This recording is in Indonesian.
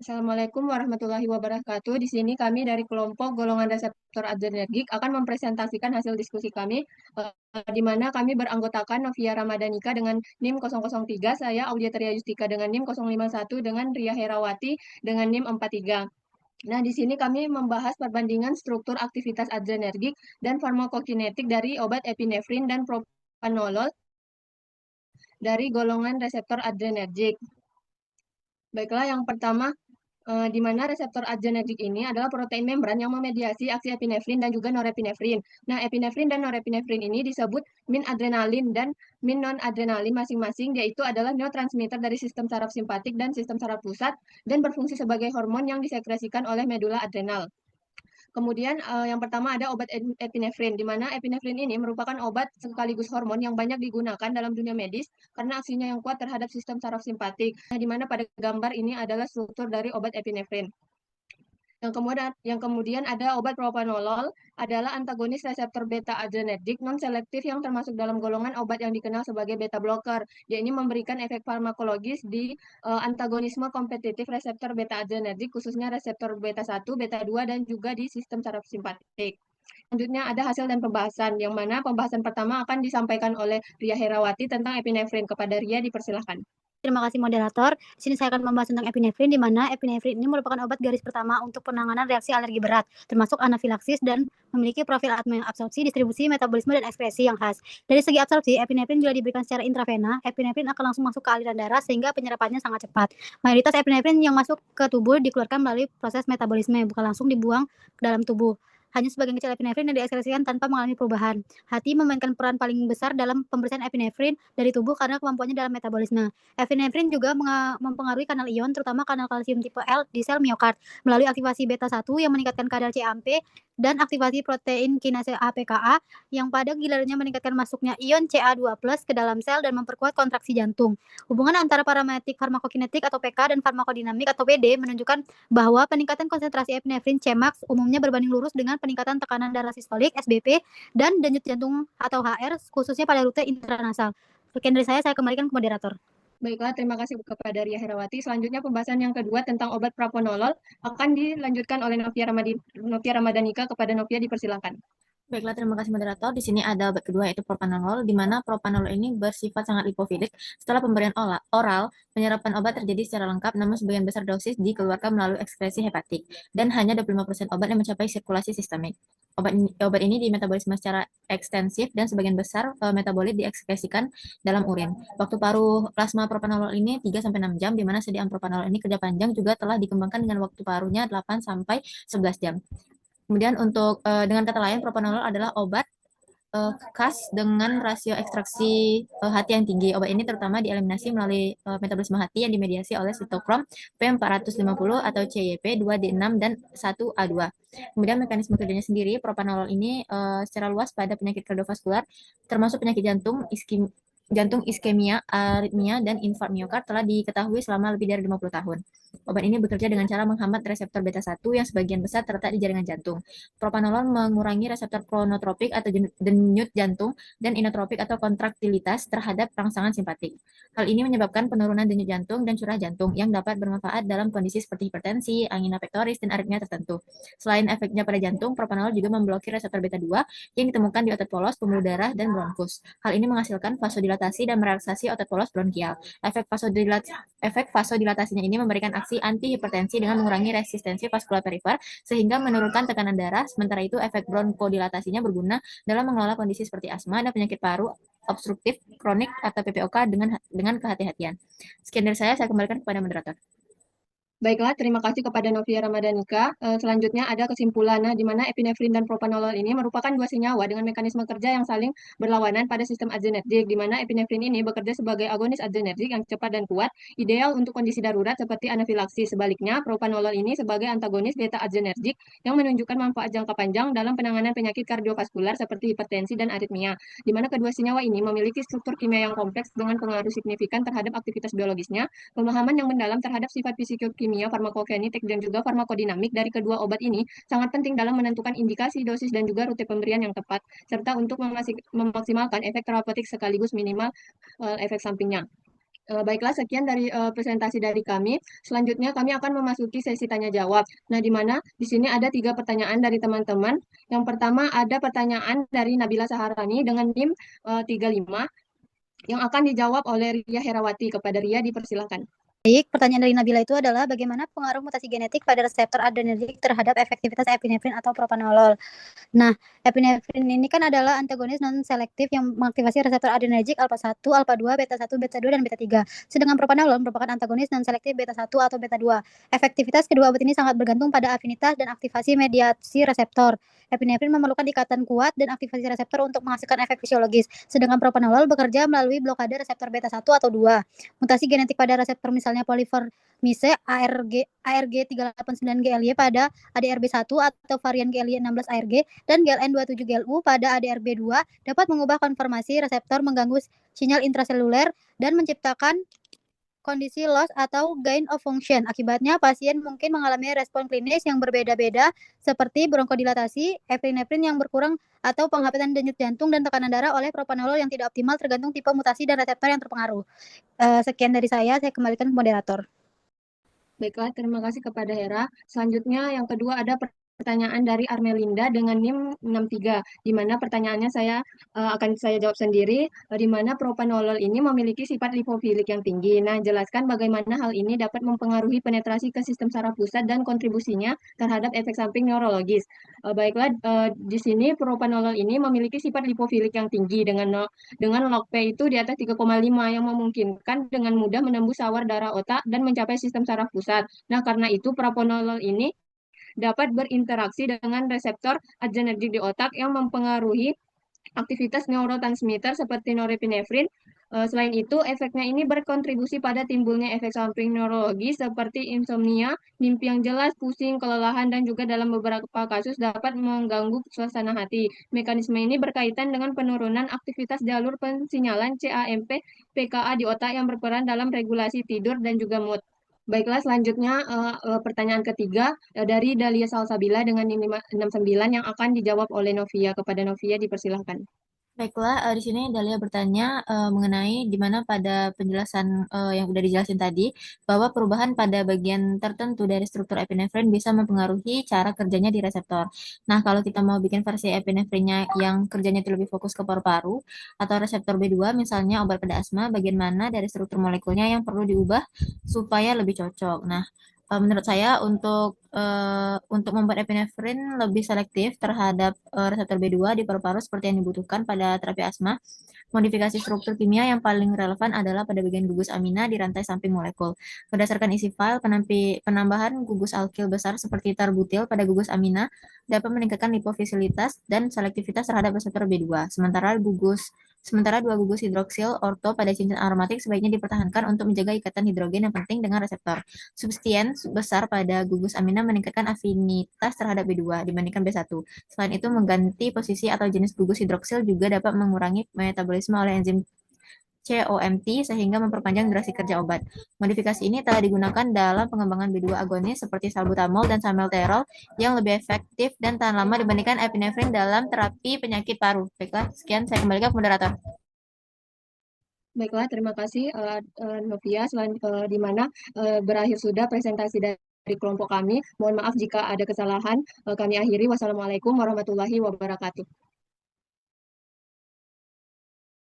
Assalamualaikum warahmatullahi wabarakatuh. Di sini kami dari kelompok golongan reseptor adrenergik akan mempresentasikan hasil diskusi kami, di mana kami beranggotakan Novia Ramadanika dengan NIM 003, saya Audia Tria Justika dengan NIM 051, dengan Ria Herawati dengan NIM 43. Nah, di sini kami membahas perbandingan struktur aktivitas adrenergik dan farmakokinetik dari obat epinefrin dan propranolol dari golongan reseptor adrenergik. Baiklah, yang pertama, di mana reseptor adrenergik ini adalah protein membran yang memediasi aksi epinefrin dan juga norepinefrin. Nah, epinefrin dan norepinefrin ini disebut min adrenalin dan min non-adrenalin masing-masing, yaitu adalah neurotransmitter dari sistem saraf simpatik dan sistem saraf pusat, dan berfungsi sebagai hormon yang disekresikan oleh medula adrenal. Kemudian yang pertama ada obat epinefrin, di mana epinefrin ini merupakan obat sekaligus hormon yang banyak digunakan dalam dunia medis karena aksinya yang kuat terhadap sistem saraf simpatik. Nah, di mana pada gambar ini adalah struktur dari obat epinefrin. Yang kemudian ada obat propranolol, adalah antagonis reseptor beta adrenergik non-selektif yang termasuk dalam golongan obat yang dikenal sebagai beta blocker. Dia ini memberikan efek farmakologis di antagonisme kompetitif reseptor beta adrenergik, khususnya reseptor beta 1, beta 2, dan juga di sistem saraf simpatik. Selanjutnya ada hasil dan pembahasan, yang mana pembahasan pertama akan disampaikan oleh Ria Herawati tentang epinefrin. Kepada Ria, dipersilahkan. Terima kasih moderator. Di sini saya akan membahas tentang epinefrin, di mana epinefrin ini merupakan obat garis pertama untuk penanganan reaksi alergi berat, termasuk anafilaksis, dan memiliki profil absorpsi, distribusi, metabolisme, dan ekspresi yang khas. Dari segi absorpsi, epinefrin bila diberikan secara intravena, epinefrin akan langsung masuk ke aliran darah sehingga penyerapannya sangat cepat. Mayoritas epinefrin yang masuk ke tubuh dikeluarkan melalui proses metabolisme, bukan langsung dibuang ke dalam tubuh. Hanya sebagian kecil epinefrin yang diekspresikan tanpa mengalami perubahan. Hati memainkan peran paling besar dalam pembersihan epinefrin dari tubuh karena kemampuannya dalam metabolisme. Epinefrin juga mempengaruhi kanal ion, terutama kanal kalsium tipe L di sel miokard, melalui aktivasi beta 1 yang meningkatkan kadar CAMP dan aktivasi protein kinase APKA yang pada gilirannya meningkatkan masuknya ion Ca2+ ke dalam sel dan memperkuat kontraksi jantung. Hubungan antara parametrik farmakokinetik atau PK dan farmakodinamik atau PD menunjukkan bahwa peningkatan konsentrasi epinefrin Cmax umumnya berbanding lurus dengan peningkatan tekanan darah sistolik SBP dan denyut jantung atau HR, khususnya pada rute intranasal. Sekian dari saya kembalikan ke moderator. Baiklah, terima kasih kepada Ria Herawati. Selanjutnya pembahasan yang kedua tentang obat praponolol akan dilanjutkan oleh Novia Ramadanika. Kepada Novia, dipersilakan. Baiklah, terima kasih moderator. Di sini ada obat kedua yaitu propranolol, di mana propranolol ini bersifat sangat lipofilik. Setelah pemberian oral, penyerapan obat terjadi secara lengkap, namun sebagian besar dosis dikeluarkan melalui ekskresi hepatik, dan hanya 25% obat yang mencapai sirkulasi sistemik. Obat ini dimetabolisme secara ekstensif dan sebagian besar metabolit diekskresikan dalam urin. Waktu paruh plasma propranolol ini 3-6 jam, di mana sediaan propranolol ini kerja panjang juga telah dikembangkan dengan waktu paruhnya 8-11 jam. Kemudian untuk dengan kata lain, propranolol adalah obat khas dengan rasio ekstraksi hati yang tinggi. Obat ini terutama dieliminasi melalui metabolisme hati yang dimediasi oleh sitokrom P450 atau CYP 2D6 dan 1A2. Kemudian mekanisme kerjanya sendiri, propranolol ini secara luas pada penyakit kardiovaskular, termasuk penyakit jantung iskemia, aritmia, dan infark miokard telah diketahui selama lebih dari 50 tahun. Obat ini bekerja dengan cara menghambat reseptor beta 1 yang sebagian besar terletak di jaringan jantung. Propranolol mengurangi reseptor chronotropik atau denyut jantung dan inotropik atau kontraktilitas terhadap rangsangan simpatik. Hal ini menyebabkan penurunan denyut jantung dan curah jantung yang dapat bermanfaat dalam kondisi seperti hipertensi, angina pektoris, dan aritmia tertentu. Selain efeknya pada jantung, propranolol juga memblokir reseptor beta 2 yang ditemukan di otot polos, pembuluh darah, dan bronkus. Hal ini menghasilkan vasodilatasi dan merelaksasi otot polos bronkial. Efek vasodilatasinya ini memberikan aksi antihipertensi dengan mengurangi resistensi vaskular perifer sehingga menurunkan tekanan darah. Sementara itu, efek bronkodilatasinya berguna dalam mengelola kondisi seperti asma dan penyakit paru obstruktif kronik atau PPOK dengan kehati-hatian. Sekian dari saya kembalikan kepada moderator. Baiklah, terima kasih kepada Novia Ramadanika. Selanjutnya ada kesimpulan, di mana epinefrin dan propranolol ini merupakan dua senyawa dengan mekanisme kerja yang saling berlawanan pada sistem adrenergik, di mana epinefrin ini bekerja sebagai agonis adrenergik yang cepat dan kuat, ideal untuk kondisi darurat seperti anafilaksis. Sebaliknya, propranolol ini sebagai antagonis beta adrenergik yang menunjukkan manfaat jangka panjang dalam penanganan penyakit kardiovaskular seperti hipertensi dan aritmia, di mana kedua senyawa ini memiliki struktur kimia yang kompleks dengan pengaruh signifikan terhadap aktivitas biologisnya, pemahaman yang mendalam terhadap sifat fisikokimia, farmakokinetik, dan juga farmakodinamik dari kedua obat ini sangat penting dalam menentukan indikasi, dosis, dan juga rute pemberian yang tepat, serta untuk memaksimalkan efek terapeutik sekaligus minimal efek sampingnya. Baiklah, sekian dari presentasi dari kami. Selanjutnya kami akan memasuki sesi tanya jawab. Nah, di mana di sini ada 3 pertanyaan dari teman-teman. Yang pertama ada pertanyaan dari Nabila Saharani dengan NIM 35 yang akan dijawab oleh Ria Herawati. Kepada Ria dipersilakan. Baik, pertanyaan dari Nabila itu adalah bagaimana pengaruh mutasi genetik pada reseptor adrenergik terhadap efektivitas epinefrin atau propanolol. Nah, epinefrin ini kan adalah antagonis non-selektif yang mengaktifasi reseptor adrenergik alfa 1, alfa 2, beta 1, beta 2, dan beta 3. Sedangkan propanolol merupakan antagonis non-selektif beta 1 atau beta 2. Efektivitas kedua obat ini sangat bergantung pada afinitas dan aktivasi mediasi reseptor. Epinefrin memerlukan ikatan kuat dan aktivasi reseptor untuk menghasilkan efek fisiologis, sedangkan propanolol bekerja melalui blokade reseptor beta 1 atau 2. Mutasi genetik pada reseptor misalnya poliformise ARG389GLY pada ADRB1 atau varian GLY16ARG dan GLN27GLU pada ADRB2 dapat mengubah konformasi reseptor, mengganggu sinyal intraseluler, dan menciptakan kondisi loss atau gain of function. Akibatnya, pasien mungkin mengalami respon klinis yang berbeda-beda seperti bronkodilatasi, epinefrin yang berkurang, atau penghapatan denyut jantung dan tekanan darah oleh propanolol yang tidak optimal tergantung tipe mutasi dan reseptor yang terpengaruh. Sekian dari saya kembalikan ke moderator. Baiklah, terima kasih kepada Hera. Selanjutnya yang kedua ada pertanyaan dari Armelinda dengan NIM 63, di mana pertanyaannya akan saya jawab sendiri, di mana propanolol ini memiliki sifat lipofilik yang tinggi. Nah, jelaskan bagaimana hal ini dapat mempengaruhi penetrasi ke sistem saraf pusat dan kontribusinya terhadap efek samping neurologis. Baiklah, di sini propanolol ini memiliki sifat lipofilik yang tinggi dengan log P itu di atas 3,5 yang memungkinkan dengan mudah menembus sawar darah otak dan mencapai sistem saraf pusat. Nah, karena itu propanolol ini dapat berinteraksi dengan reseptor adrenergik di otak yang mempengaruhi aktivitas neurotransmitter seperti norepinefrin. Selain itu, efeknya ini berkontribusi pada timbulnya efek samping neurologis seperti insomnia, mimpi yang jelas, pusing, kelelahan, dan juga dalam beberapa kasus dapat mengganggu suasana hati. Mekanisme ini berkaitan dengan penurunan aktivitas jalur pensinyalan CAMP PKA di otak yang berperan dalam regulasi tidur dan juga mood. Baiklah, selanjutnya pertanyaan ketiga dari Dahlia Salsabila dengan NIM 69 yang akan dijawab oleh Novia. Kepada Novia dipersilahkan. Baiklah, di sini Dahlia bertanya mengenai di mana pada penjelasan yang udah dijelasin tadi, bahwa perubahan pada bagian tertentu dari struktur epinefrin bisa mempengaruhi cara kerjanya di reseptor. Nah, kalau kita mau bikin versi epinefrinnya yang kerjanya itu lebih fokus ke paru-paru atau reseptor B2, misalnya obat pada asma, bagian mana dari struktur molekulnya yang perlu diubah supaya lebih cocok. Nah, menurut saya untuk membuat epinefrin lebih selektif terhadap reseptor B2 di paru-paru seperti yang dibutuhkan pada terapi asma, modifikasi struktur kimia yang paling relevan adalah pada bagian gugus amina di rantai samping molekul. Berdasarkan isi file, penambahan gugus alkil besar seperti tarbutil pada gugus amina dapat meningkatkan lipofisilitas dan selektivitas terhadap reseptor B2. Sementara dua gugus hidroksil orto pada cincin aromatik sebaiknya dipertahankan untuk menjaga ikatan hidrogen yang penting dengan reseptor. Substituen besar pada gugus amina meningkatkan afinitas terhadap B2 dibandingkan B1. Selain itu, mengganti posisi atau jenis gugus hidroksil juga dapat mengurangi metabolisme oleh enzim COMT sehingga memperpanjang durasi kerja obat. Modifikasi ini telah digunakan dalam pengembangan B2 agonis seperti salbutamol dan salmeterol yang lebih efektif dan tahan lama dibandingkan epinefrin dalam terapi penyakit paru. Baiklah, sekian saya kembalikan ke moderator. Baiklah, terima kasih Novia. Di mana berakhir sudah presentasi dari kelompok kami. Mohon maaf jika ada kesalahan. Kami akhiri. Wassalamualaikum warahmatullahi wabarakatuh.